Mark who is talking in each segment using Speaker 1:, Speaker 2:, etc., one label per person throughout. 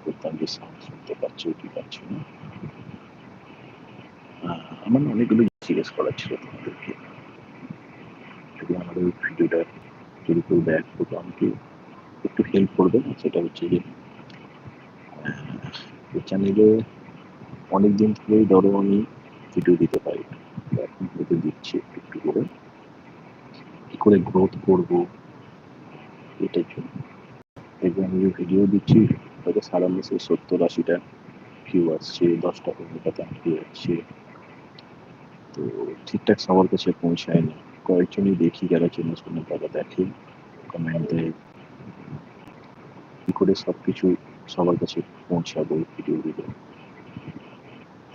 Speaker 1: করতাম যে সাউন্ড শুনতে পাচ্ছ কি পাচ্ছ না। আমার না অনেকগুলো জিজ্ঞেস করার ছিল তোমাদেরকে। যদি আমার ওই ভিডিওটা যদি কেউ দেখো তো আমাকে একটু হেল্প করবে। সেটা হচ্ছে যে এই চ্যানেলে অনেকদিন ধরেই ধরো আমি ভিডিও দিতে পারি না, এখন হয়তো দিচ্ছি একটু একটু করে। কি করে গ্রোথ করবো এটার জন্য। দেখবে আমি যে ভিডিও দিচ্ছি হয়তো সারা মাসে 70-80টা ভিউ আসছে, 10টা-15টাতে ভিউ আসছে, তো ঠিকঠাক সবার কাছে পৌঁছায় না। কয়েকজনই দেখি যারা চেনা তারা দেখে, কমেন্ট দেয়। কি করে সবকিছু সবার কাছে পৌঁছাবো ভিডিও দিলে,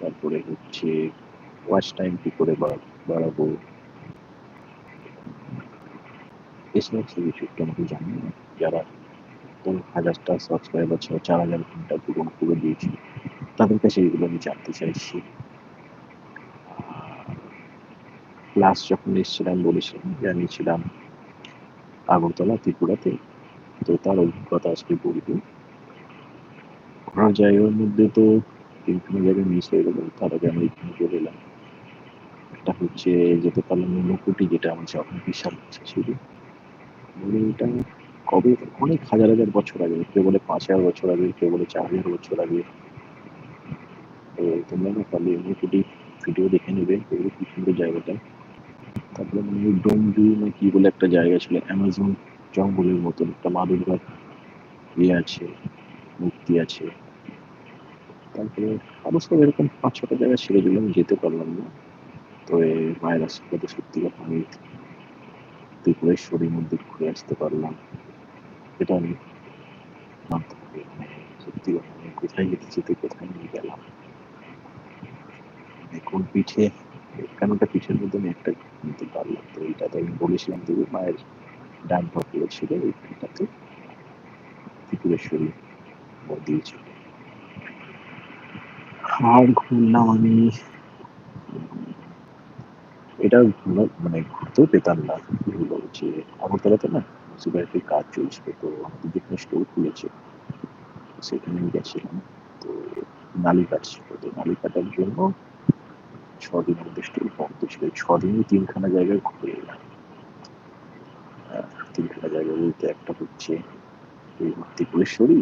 Speaker 1: তারপরে হচ্ছে ওয়াচ টাইম কি করে বাড়াবো, এই সমস্ত কিছু একটু আমাকে জানিয়ে না। যারা তোর 1000টা সাবস্ক্রাইবার ছিল, 4000 ঘন্টা পূরণ করে দিয়েছি, তাদের কাছে এগুলো আমি জানতে চাইছি। লাস্ট যখন এসেছিলাম বলেছিলাম যে আমি ছিলাম আগরতলা ত্রিপুরাতে, তো তার অভিজ্ঞতা আজকে বলবো। ঘোরার জায়গার মধ্যে তো বিভিন্ন জায়গায় মিস হয়ে গেল, তার আগে আমি এখানে চলে এলাম। একটা হচ্ছে যেতে পারলাম ঊনকোটি, যেটা আমার যখন বিশাল ইচ্ছা ছিল। মানে এটা কবে, অনেক হাজার হাজার বছর আগে, কেউ বলে 5000 বছর আগে, কেউ বলে 4000 বছর আগে। তো তোমরা না পারলে ঊনকোটি ভিডিও দেখে নেবে, এগুলো কি সুন্দর জায়গাটা। তারপরে মানে ডোমজু না কি বলে একটা জায়গা ছিল, অ্যামাজন জঙ্গলের মতন, একটা মা দুর্গার ইয়ে আছে, মূর্তি আছে। তারপরে আরো সব এরকম 5-6টা জায়গা ছিল যেগুলো আমি যেতে পারলাম না। তো এই মায়ের আশীর্বাদে সত্যি কথা আমি ত্রিপুরেশ্বরী মন্দির ঘুরে আসতে পারলাম। এটা আমি মানতে পারি, মানে সত্যি কথা আমি কোথায় যেতে যেতে কোথায় নিয়ে গেলাম। মানে কোন পিঠে, কেনটা পিঠের মধ্যে আমি একটা নিতে পারলাম। তো এইটাতে আমি বলেছিলাম যে মায়ের ডান পকেটে ছিল, ওইখানটাতে ত্রিপুরেশ্বরী মন্দির ছিল। আর ঘুরলাম আমি, এটা মানে ঘুরতেও পেতাম না। কি হলো যে আগরতলাতে না মিউনিসিপ্যালিটির কাজ চলছিল, তো আমাদের যেখানে স্টোর খুলেছে সেখানে আমি গেছিলাম। তো নালি কাটছিল, তো নালি কাটার জন্য 6 দিন আমাদের স্টোর বন্ধ ছিল। 6 দিনে 3খানা জায়গায় ঘুরে এলাম। 3খানা জায়গা বলতে একটা হচ্ছে ত্রিপুরেশ্বরী,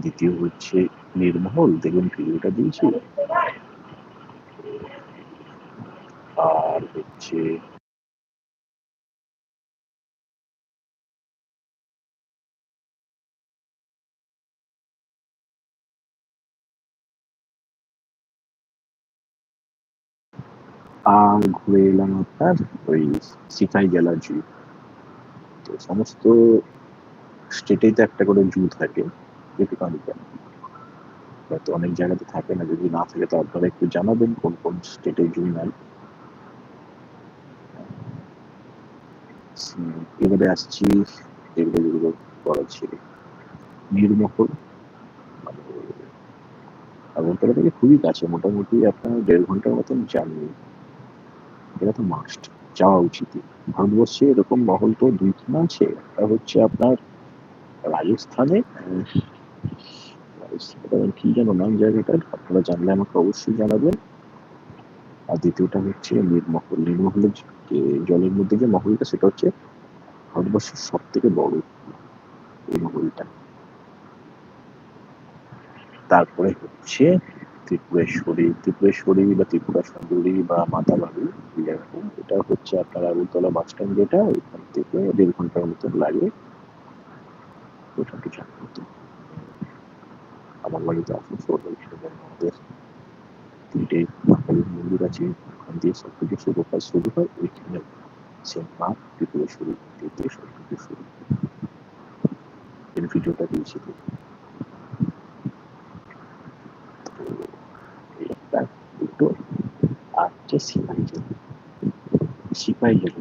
Speaker 1: দ্বিতীয় হচ্ছে নীরমহল, দেখবেন ভিডিওটা দিয়েছি, আর হচ্ছে আর ঘুরে এলাম আপনার ওই সিপাহি জেলার জু। তো সমস্ত স্টেটেই তো একটা করে জু থাকে, যেটুকু কেন, হয়তো অনেক জায়গাতে থাকে না। যদি না থাকে তো আপনারা একটু জানাবেন কোন কোন স্টেটে জু নাই। এবারে আসছি যেগুলো যেগুলো করা ছিল। নীরমহল মানে আগরতলা থেকে খুবই কাছে, মোটামুটি আপনার 1.5 ঘন্টার মতন জার্নি। এটা তো মাস্ট যাওয়া উচিত। ভারতবর্ষে এরকম মহল তো 2খানা আছে। একটা হচ্ছে আপনার রাজস্থানে, রাজস্থানে কি যেন নাম জায়গাটার, আপনারা জানলে আমাকে অবশ্যই জানাবেন। আর দ্বিতীয়টা হচ্ছে নীরমহল। নীরমহলের যে জলের মধ্যে যে মহলটা, সেটা হচ্ছে ভারতবর্ষের সব থেকে বড় এই মহলটা। তারপরে হচ্ছে ত্রিপুরেশ্বরী বা ত্রিপুরা সুন্দরী বা মাতা বাড়ি, এরকম। এটা হচ্ছে আপনার আগরতলা বাস স্ট্যান্ড, যেটা ওইখান থেকে 1.5 ঘন্টার মতন লাগে ওইখানটি যাওয়ার মতো। আমার বাড়িতে আসানসোল, ওইখানে আমাদের 3টে মাতালির মন্দির আছে, ওখান দিয়ে সবথেকে শুরু হয় ওইখানে সে মা ত্রিপুরেশ্বরী মন্দির দিয়ে সবথেকে শুরু। এর ভিডিওটা দিয়েছি। তো এই একটা, দুটো, আর হচ্ছে সিপাহি গেল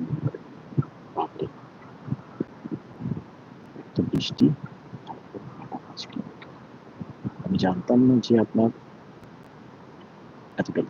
Speaker 1: বাপরে, এত বৃষ্টি। আমি জানতাম না যে আপনার এতটা